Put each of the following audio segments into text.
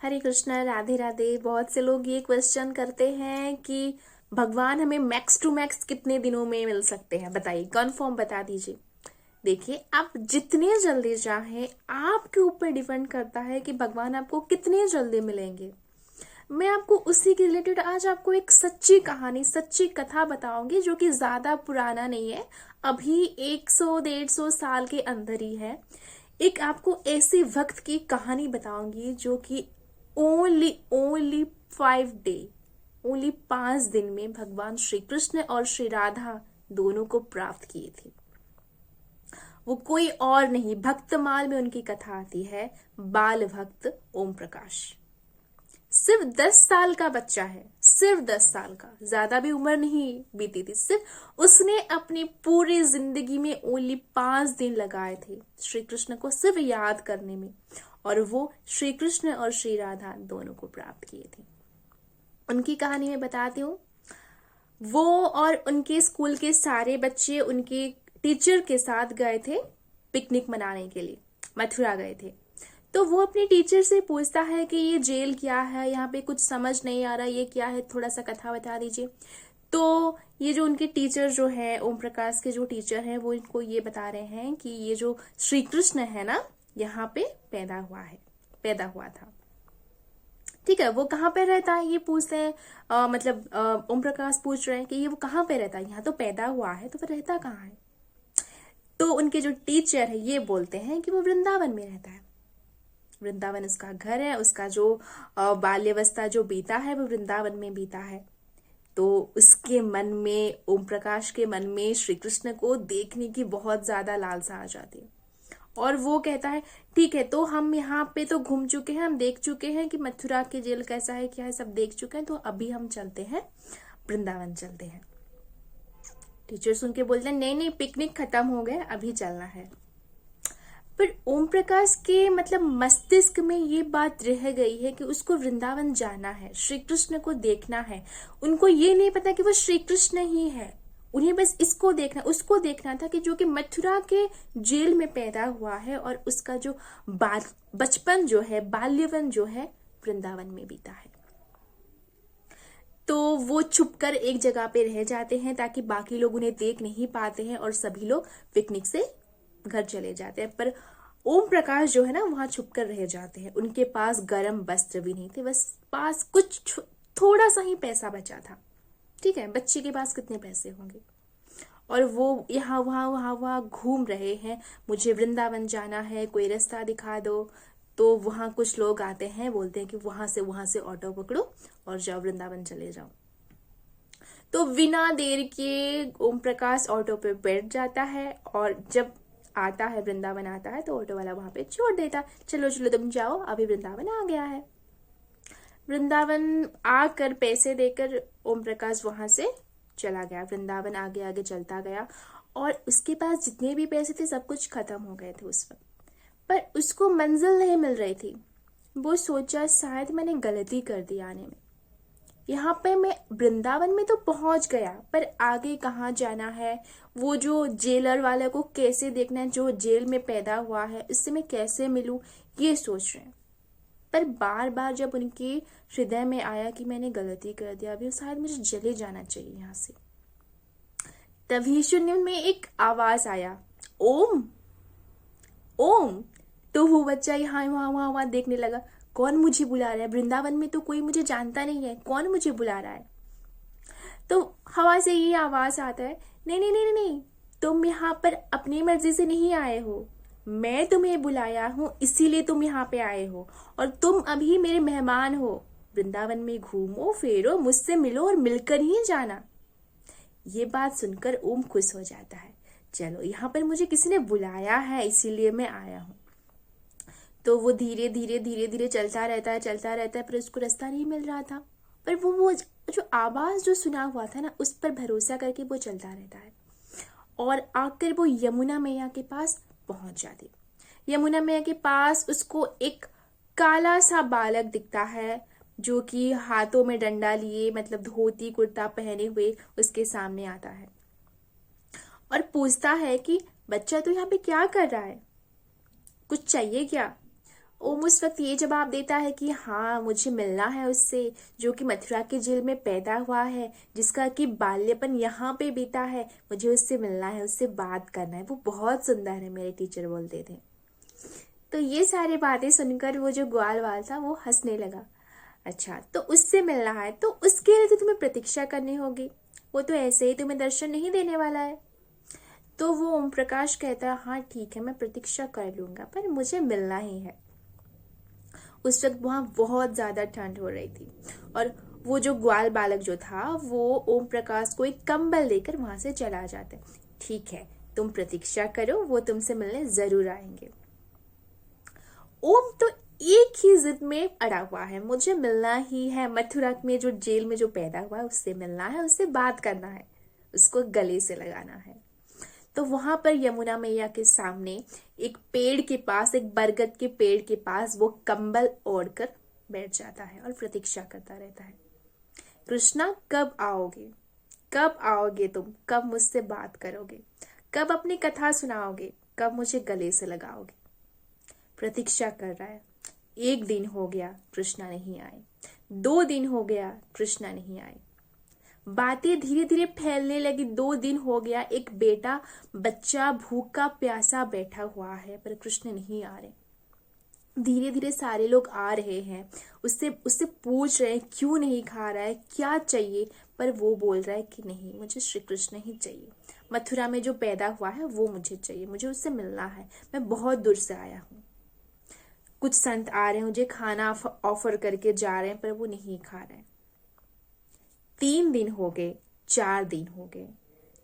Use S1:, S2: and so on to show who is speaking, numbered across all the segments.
S1: हरे कृष्णा, राधे राधे। बहुत से लोग ये क्वेश्चन करते हैं कि भगवान हमें मैक्स टू मैक्स कितने दिनों में मिल सकते हैं, बताइए, कन्फर्म बता दीजिए। देखिए, आप जितने जल्दी चाहें, आपके ऊपर डिपेंड करता है कि भगवान आपको कितने जल्दी मिलेंगे। मैं आपको उसी के रिलेटेड आज आपको एक सच्ची कहानी, सच्ची कथा बताऊंगी, जो कि ज्यादा पुराना नहीं है, अभी 100-150 साल के अंदर ही है। एक आपको ऐसे वक्त की कहानी बताऊंगी जो कि ओनली 5 डे, ओनली 5 दिन में भगवान श्री कृष्ण और श्री राधा दोनों को प्राप्त किए थे। वो कोई और नहीं, भक्तमाल में उनकी कथा आती है। बाल भक्त ओम प्रकाश सिर्फ 10 साल का बच्चा है, सिर्फ 10 साल का, ज्यादा भी उम्र नहीं बीती थी। सिर्फ उसने अपनी पूरी जिंदगी में ओनली 5 दिन लगाए थे श्री कृष्ण को सिर्फ याद करने में, और वो श्री कृष्ण और श्री राधा दोनों को प्राप्त किए थे। उनकी कहानी मैं बताती हूँ। वो और उनके स्कूल के सारे बच्चे उनके टीचर के साथ गए थे पिकनिक मनाने के लिए, मथुरा गए थे। तो वो अपने टीचर से पूछता है कि ये जेल क्या है, यहाँ पे कुछ समझ नहीं आ रहा, ये क्या है, थोड़ा सा कथा बता दीजिए। तो ये जो उनके टीचर जो है, ओम प्रकाश के जो टीचर हैं, वो इनको ये बता रहे हैं कि ये जो श्री कृष्ण है ना, यहाँ पे पैदा हुआ था। ठीक है, वो कहाँ पे रहता है ये पूछते हैं। ओम प्रकाश पूछ रहे हैं कि ये वो कहाँ पे रहता है, यहाँ तो पैदा हुआ है, तो फिर रहता कहाँ है। तो उनके जो टीचर है ये बोलते हैं कि वो वृंदावन में रहता है, वृंदावन उसका घर है, उसका जो बाल्यावस्था जो बीता है वो वृंदावन में बीता है। तो उसके मन में, ओम प्रकाश के मन में श्री कृष्ण को देखने की बहुत ज्यादा लालसा आ जाती है, और वो कहता है ठीक है, तो हम यहाँ पे तो घूम चुके हैं, हम देख चुके हैं कि मथुरा के जेल कैसा है, क्या है, सब देख चुके हैं, तो अभी हम चलते हैं, वृंदावन चलते हैं। टीचर सुन के बोलते हैं नहीं, पिकनिक खत्म हो गया, अभी चलना है। पर ओम प्रकाश के मस्तिष्क में ये बात रह गई है कि उसको वृंदावन जाना है, श्री कृष्ण को देखना है। उनको ये नहीं पता कि वो श्री कृष्ण ही है, उन्हें बस इसको देखना, उसको देखना था कि जो कि मथुरा के जेल में पैदा हुआ है, और उसका जो बचपन जो है, बाल्यवन जो है, वृंदावन में बीता है। तो वो छुपकर एक जगह पे रह जाते हैं ताकि बाकी लोग उन्हें देख नहीं पाते हैं, और सभी लोग पिकनिक से घर चले जाते हैं। पर ओम प्रकाश जो है ना, वहां छुपकर रह जाते हैं। उनके पास गर्म वस्त्र भी नहीं थे, बस पास कुछ थोड़ा सा ही पैसा बचा था। ठीक है, बच्चे के पास कितने पैसे होंगे। और वो यहाँ वहां घूम रहे हैं, मुझे वृंदावन जाना है, कोई रास्ता दिखा दो। तो वहां कुछ लोग आते हैं, बोलते हैं कि वहां से ऑटो पकड़ो और जाओ, वृंदावन चले जाओ। तो बिना देर के ओम प्रकाश ऑटो पे बैठ जाता है, और जब आता है, वृंदावन आता है, तो ऑटो वाला वहां पे छोड़ देता, चलो चलो तुम जाओ, अभी वृंदावन आ गया है। वृंदावन आकर पैसे देकर ओम प्रकाश वहां से चला गया, वृंदावन आगे आगे चलता गया, और उसके पास जितने भी पैसे थे सब कुछ खत्म हो गए थे उस वक्त। पर उसको मंजिल नहीं मिल रही थी। वो सोचा शायद मैंने गलती कर दी आने में, यहाँ पे मैं वृंदावन में तो पहुंच गया, पर आगे कहाँ जाना है, वो जो जेलर वाले को कैसे देखना है, जो जेल में पैदा हुआ है, इससे मैं कैसे मिलूं, ये सोच रहे हैं। पर बार बार जब उनके हृदय में आया कि मैंने गलती कर दिया, अभी शायद मुझे चले जाना चाहिए यहाँ से, तभी शून्य में एक आवाज आया, ओम ओम। तो वो बच्चा यहाँ वहां देखने लगा, कौन मुझे बुला रहा है, वृंदावन में तो कोई मुझे जानता नहीं है, कौन मुझे बुला रहा है। तो हवा से ये आवाज आता है, नहीं नहीं नहीं नहीं, तुम यहाँ पर अपनी मर्जी से नहीं आए हो, मैं तुम्हें बुलाया हूँ, इसीलिए तुम यहाँ पे आए हो, और तुम अभी मेरे मेहमान हो। वृंदावन में घूमो फिरो, मुझसे मिलो और मिलकर ही जाना। ये बात सुनकर ओम खुश हो जाता है, चलो यहाँ पर मुझे किसी ने बुलाया है, इसीलिए मैं आया हूँ। तो वो धीरे धीरे चलता रहता है, पर उसको रास्ता नहीं मिल रहा था। पर वो जो आवाज जो सुना हुआ था ना, उस पर भरोसा करके वो चलता रहता है, और आकर वो यमुना मैया के पास पहुंच जाती। यमुना मैया के पास उसको एक काला सा बालक दिखता है, जो कि हाथों में डंडा लिए, धोती कुर्ता पहने हुए उसके सामने आता है, और पूछता है कि बच्चा तो यहाँ पे क्या कर रहा है, कुछ चाहिए क्या। ओम उस वक्त ये जवाब देता है कि हाँ, मुझे मिलना है उससे, जो कि मथुरा की जेल में पैदा हुआ है, जिसका कि बाल्यपन यहाँ पे बीता है। मुझे उससे मिलना है, उससे बात करना है, वो बहुत सुंदर है, मेरे टीचर बोलते थे। तो ये सारी बातें सुनकर वो जो ग्वाल वाल था वो हंसने लगा। अच्छा, तो उससे मिलना है तो उसके लिए तो तुम्हें प्रतीक्षा करनी होगी, वो तो ऐसे ही तुम्हें दर्शन नहीं देने वाला है। तो वो ओम प्रकाश कहता है, हाँ ठीक है, मैं प्रतीक्षा कर लूंगा, पर मुझे मिलना ही है। उस वक्त वहां बहुत ज्यादा ठंड हो रही थी और वो जो ग्वाल बालक जो था वो ओम प्रकाश को एक कंबल देकर वहां से चला जाता है। ठीक है, तुम प्रतीक्षा करो, वो तुमसे मिलने जरूर आएंगे। ओम तो एक ही जिद में अड़ा हुआ है, मुझे मिलना ही है, मथुरा में जो जेल में जो पैदा हुआ है उससे मिलना है, उससे बात करना है, उसको गले से लगाना है। तो वहां पर यमुना मैया के सामने एक पेड़ के पास, एक बरगद के पेड़ के पास वो कंबल ओढ़कर बैठ जाता है और प्रतीक्षा करता रहता है। कृष्णा, कब आओगे, कब आओगे तुम, कब मुझसे बात करोगे, कब अपनी कथा सुनाओगे, कब मुझे गले से लगाओगे। प्रतीक्षा कर रहा है। 1 दिन हो गया, कृष्णा नहीं आए। 2 दिन हो गया, कृष्णा नहीं आए। बातें धीरे धीरे फैलने लगी। 2 दिन हो गया, एक बेटा बच्चा भूखा प्यासा बैठा हुआ है, पर कृष्ण नहीं आ रहे। धीरे धीरे सारे लोग आ रहे हैं, उससे उससे पूछ रहे हैं क्यों नहीं खा रहा है, क्या चाहिए, पर वो बोल रहा है कि नहीं, मुझे श्री कृष्ण ही चाहिए, मथुरा में जो पैदा हुआ है वो मुझे चाहिए, मुझे उससे मिलना है, मैं बहुत दूर से आया हूँ। कुछ संत आ रहे हैं, मुझे खाना ऑफर करके जा रहे हैं, पर वो नहीं खा रहे हैं। 3 दिन हो गए, 4 दिन हो गए।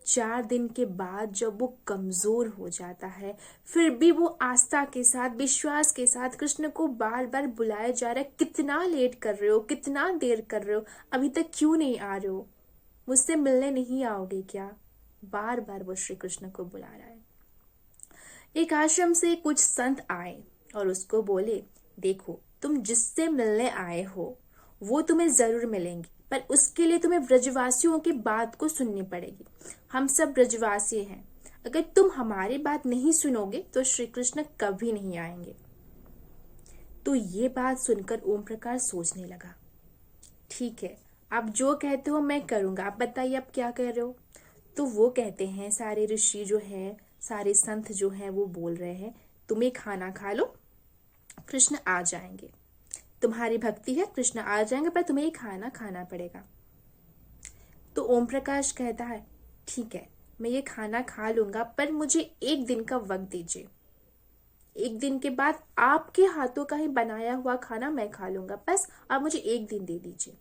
S1: 4 दिन के बाद जब वो कमजोर हो जाता है, फिर भी वो आस्था के साथ, विश्वास के साथ कृष्ण को बार बार बुलाया जा रहा है, कितना लेट कर रहे हो, कितना देर कर रहे हो, अभी तक क्यों नहीं आ रहे हो, मुझसे मिलने नहीं आओगे क्या। बार बार वो श्री कृष्ण को बुला रहा है। एक आश्रम से कुछ संत आए और उसको बोले, देखो, तुम जिससे मिलने आए हो वो तुम्हें जरूर मिलेंगी, पर उसके लिए तुम्हें ब्रजवासियों की बात को सुननी पड़ेगी। हम सब ब्रजवासी हैं, अगर तुम हमारी बात नहीं सुनोगे तो श्री कृष्ण कभी नहीं आएंगे। तो ये बात सुनकर ओम प्रकाश सोचने लगा, ठीक है, आप जो कहते हो मैं करूंगा, आप बताइए आप क्या कह रहे हो। तो वो कहते हैं, सारे ऋषि जो हैं, सारे संत जो हैं, वो बोल रहे हैं, तुम्हें खाना खा लो, कृष्ण आ जाएंगे, तुम्हारी भक्ति है, कृष्ण आ जाएंगे, पर तुम्हें ये खाना खाना पड़ेगा। तो ओम प्रकाश कहता है, ठीक है, मैं ये खाना खा लूंगा, पर मुझे 1 दिन का वक्त दीजिए। 1 दिन के बाद आपके हाथों का ही बनाया हुआ खाना मैं खा लूंगा, बस आप मुझे 1 दिन दे दीजिए।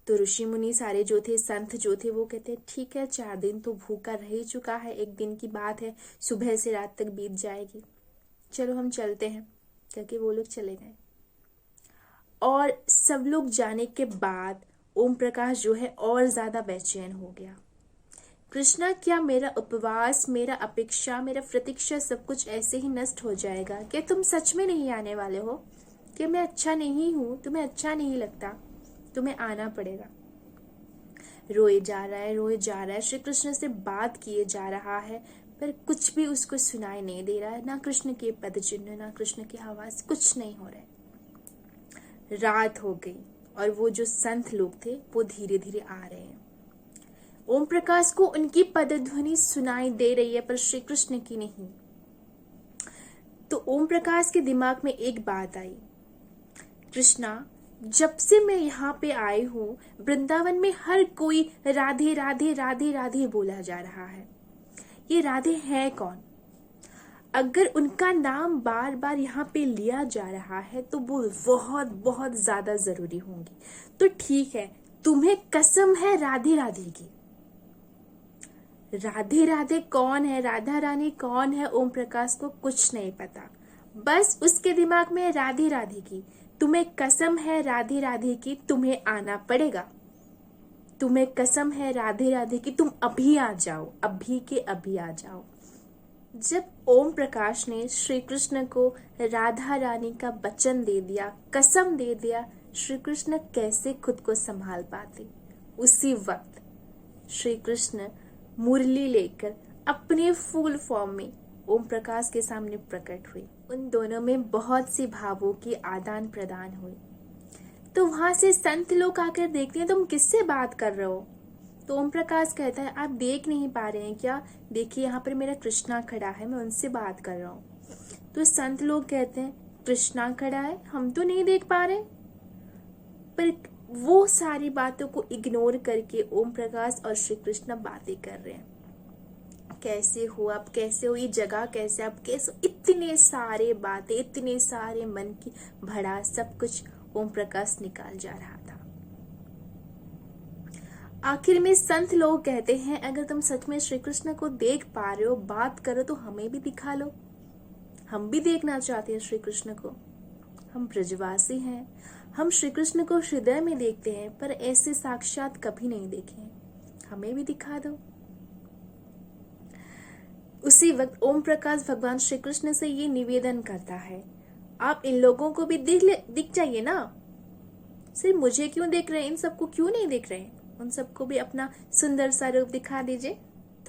S1: तो ऋषि मुनि सारे जो थे, संत जो थे, वो कहते हैं, ठीक है, 4 दिन तो भूखा रह ही चुका है, 1 दिन की बात है, सुबह से रात तक बीत जाएगी, चलो हम चलते हैं, करके वो लोग चले गए। और सब लोग जाने के बाद ओम प्रकाश जो है और ज्यादा बेचैन हो गया। कृष्णा, क्या मेरा उपवास, मेरा अपेक्षा, मेरा प्रतीक्षा सब कुछ ऐसे ही नष्ट हो जाएगा? क्या तुम सच में नहीं आने वाले हो? कि मैं अच्छा नहीं हूं, तुम्हें अच्छा नहीं लगता, तुम्हें आना पड़ेगा। रोए जा रहा है, रोए जा रहा है, श्री कृष्ण से बात किए जा रहा है, पर कुछ भी उसको सुनाई नहीं दे रहा है, ना कृष्ण के पद चिन्ह, ना कृष्ण की आवाज, कुछ नहीं हो रहा है। रात हो गई और वो जो संत लोग थे वो धीरे धीरे आ रहे हैं। ओम प्रकाश को उनकी पदध्वनि सुनाई दे रही है, पर श्री कृष्ण की नहीं। तो ओम प्रकाश के दिमाग में एक बात आई, कृष्णा, जब से मैं यहाँ पे आई हूँ, वृंदावन में हर कोई राधे राधे राधे राधे बोला जा रहा है, ये राधे है कौन? अगर उनका नाम बार बार यहाँ पे लिया जा रहा है तो वो बहुत बहुत ज्यादा जरूरी होंगी। तो ठीक है, तुम्हें कसम है राधे राधे की। राधे राधे कौन है, राधा रानी कौन है, ओम प्रकाश को कुछ नहीं पता, बस उसके दिमाग में राधे राधे की। तुम्हें कसम है राधे राधे की, तुम्हें आना पड़ेगा, तुम्हें कसम है राधे राधे की, तुम अभी आ जाओ, अभी के अभी आ जाओ। जब ओम प्रकाश ने श्री कृष्ण को राधा रानी का वचन दे दिया, कसम दे दिया, श्री कृष्ण कैसे खुद को संभाल पाते। उसी वक्त श्री कृष्ण मुरली लेकर अपने फुल फॉर्म में ओम प्रकाश के सामने प्रकट हुए। उन दोनों में बहुत सी भावों की आदान प्रदान हुई। तो वहां से संत लोग आकर देखते हैं, तुम किससे बात कर रहे हो? तो ओम प्रकाश कहता है, आप देख नहीं पा रहे हैं क्या? देखिए यहाँ पर मेरा कृष्णा खड़ा है, मैं उनसे बात कर रहा हूँ। तो संत लोग कहते हैं, कृष्णा खड़ा है, हम तो नहीं देख पा रहे। पर वो सारी बातों को इग्नोर करके ओम प्रकाश और श्री कृष्ण बातें कर रहे हैं। कैसे हो आप, कैसे हो, ये जगह कैसे, आप कैसे, इतने सारे बातें, इतने सारे मन की भड़ास, सब कुछ ओम प्रकाश निकाल जा रहा था। आखिर में संत लोग कहते हैं, अगर तुम सच में श्री कृष्ण को देख पा रहे हो, बात करो, तो हमें भी दिखा लो, हम भी देखना चाहते हैं श्री कृष्ण को। हम ब्रजवासी हैं, हम श्री कृष्ण को हृदय में देखते हैं, पर ऐसे साक्षात कभी नहीं देखे, हमें भी दिखा दो। उसी वक्त ओम प्रकाश भगवान श्री कृष्ण से ये निवेदन करता है, आप इन लोगों को भी दिख जाइए ना, सिर्फ मुझे क्यों देख रहे हैं, इन सबको क्यों नहीं देख रहे हैं, उन सबको भी अपना सुंदर सा रूप दिखा दीजिए।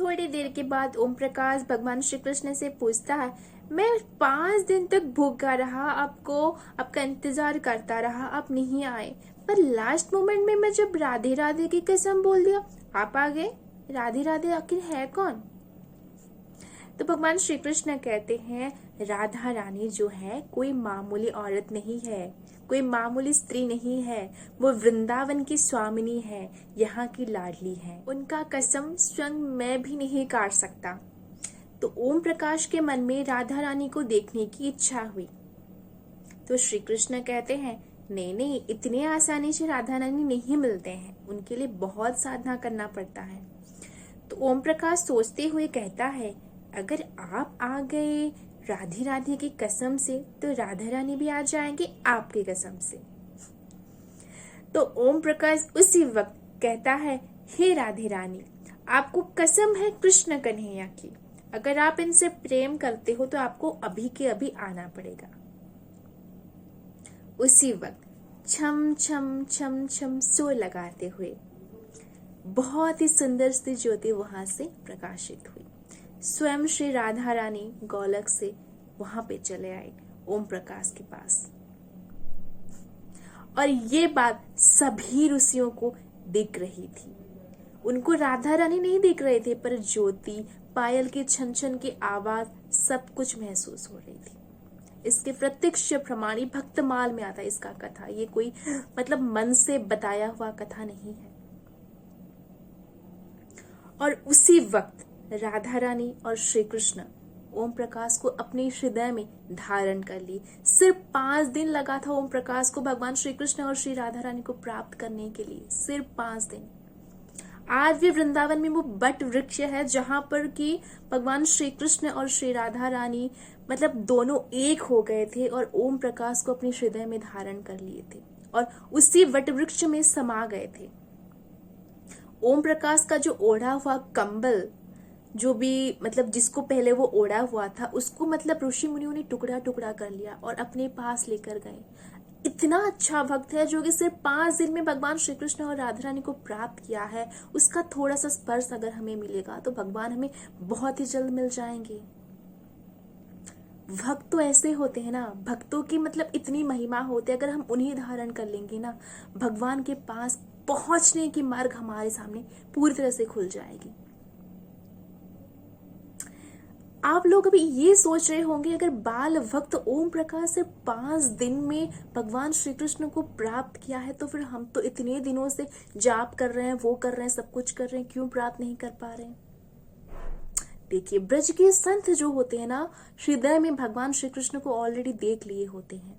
S1: थोड़ी देर के बाद ओम प्रकाश भगवान श्री कृष्ण से पूछता है, मैं 5 दिन तक भूखा रहा, आपका इंतजार करता रहा, आप नहीं आए, पर लास्ट मोमेंट में मैं जब राधे राधे की कसम बोल दिया, आप आ गए। राधे राधे आखिर है कौन? तो भगवान श्री कृष्ण कहते हैं, राधा रानी जो है कोई मामूली औरत नहीं है, कोई मामूली स्त्री नहीं है, वो वृंदावन की स्वामिनी है, यहाँ की लाडली है, उनका कसम स्वयं मैं भी नहीं काट सकता। तो ओम प्रकाश के मन में राधा रानी को देखने की इच्छा हुई। तो श्री कृष्ण कहते हैं, नहीं, इतने आसानी से राधा रानी नहीं मिलते हैं, उनके लिए बहुत साधना करना पड़ता है। तो ओम प्रकाश सोचते हुए कहता है, अगर आप आ गए राधे राधे की कसम से, तो राधा रानी भी आ जाएंगे आपकी कसम से। तो ओम प्रकाश उसी वक्त कहता है, हे राधे रानी, आपको कसम है कृष्ण कन्हैया की, अगर आप इनसे प्रेम करते हो तो आपको अभी के अभी आना पड़ेगा। उसी वक्त छम छम छम छम सो लगाते हुए बहुत ही सुंदर सी ज्योति वहां से प्रकाशित हुई। स्वयं श्री राधा रानी गोलक से वहां पे चले आए ओम प्रकाश के पास, और ये बात सभी ऋषियों को दिख रही थी। उनको राधा रानी नहीं दिख रहे थे, पर ज्योति, पायल के छन छन की आवाज, सब कुछ महसूस हो रही थी। इसके प्रत्यक्ष प्रमाणी भक्तमाल में आता है इसका कथा, ये कोई मतलब मन से बताया हुआ कथा नहीं है। और उसी वक्त राधा रानी और श्री कृष्ण ओम प्रकाश को अपने हृदय में धारण कर ली। सिर्फ 5 दिन लगा था ओम प्रकाश को भगवान श्री कृष्ण और श्री राधा रानी को प्राप्त करने के लिए, सिर्फ 5 दिन। आज भी वृंदावन में वो बट वृक्ष है जहां पर कि भगवान श्री कृष्ण और श्री राधा रानी मतलब दोनों एक हो गए थे और ओम प्रकाश को अपने हृदय में धारण कर लिए थे और उसी वट वृक्ष में समा गए थे। ओम प्रकाश का जो ओढ़ा हुआ कंबल, जो भी मतलब जिसको पहले वो ओढ़ा हुआ था, उसको मतलब ऋषि मुनियों ने टुकड़ा टुकड़ा कर लिया और अपने पास लेकर गए। इतना अच्छा भक्त है जो कि सिर्फ 5 दिन में भगवान श्री कृष्ण और राधा रानी को प्राप्त किया है, उसका थोड़ा सा स्पर्श अगर हमें मिलेगा तो भगवान हमें बहुत ही जल्द मिल जाएंगे। भक्त तो ऐसे होते हैं ना, भक्तों की मतलब इतनी महिमा होती है, अगर हम उन्हें धारण कर लेंगे ना, भगवान के पास पहुंचने की मार्ग हमारे सामने पूरी तरह से खुल जाएगी। आप लोग अभी ये सोच रहे होंगे, अगर बाल भक्त ओम प्रकाश से 5 दिन में भगवान श्री कृष्ण को प्राप्त किया है, तो फिर हम तो इतने दिनों से जाप कर रहे हैं, वो कर रहे हैं, सब कुछ कर रहे हैं, क्यों प्राप्त नहीं कर पा रहे हैं? देखिए, ब्रज के संत जो होते हैं ना, हृदय में भगवान श्री कृष्ण को ऑलरेडी देख लिए होते हैं,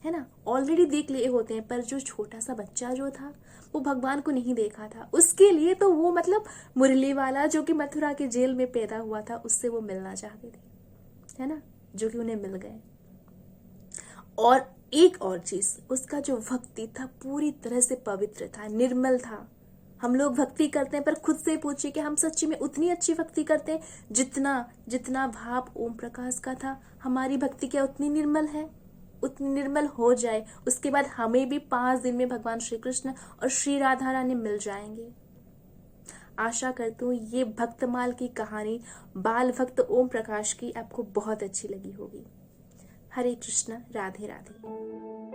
S1: है ना, ऑलरेडी देख लिए होते हैं। पर जो छोटा सा बच्चा जो था वो भगवान को नहीं देखा था, उसके लिए तो वो मतलब मुरली वाला जो कि मथुरा के जेल में पैदा हुआ था, उससे वो मिलना चाहते थे, है ना, जो कि उन्हें मिल गए। और एक और चीज, उसका जो भक्ति था पूरी तरह से पवित्र था, निर्मल था। हम लोग भक्ति करते हैं, पर खुद से पूछिए कि हम सच्ची में उतनी अच्छी भक्ति करते हैं जितना भाव ओम प्रकाश का था? हमारी भक्ति क्या उतनी निर्मल है? उतनी निर्मल हो जाए, उसके बाद हमें भी 5 दिन में भगवान श्री कृष्ण और श्री राधा रानी मिल जाएंगे। आशा करती हूँ ये भक्तमाल की कहानी बाल भक्त ओम प्रकाश की आपको बहुत अच्छी लगी होगी। हरे कृष्ण, राधे राधे।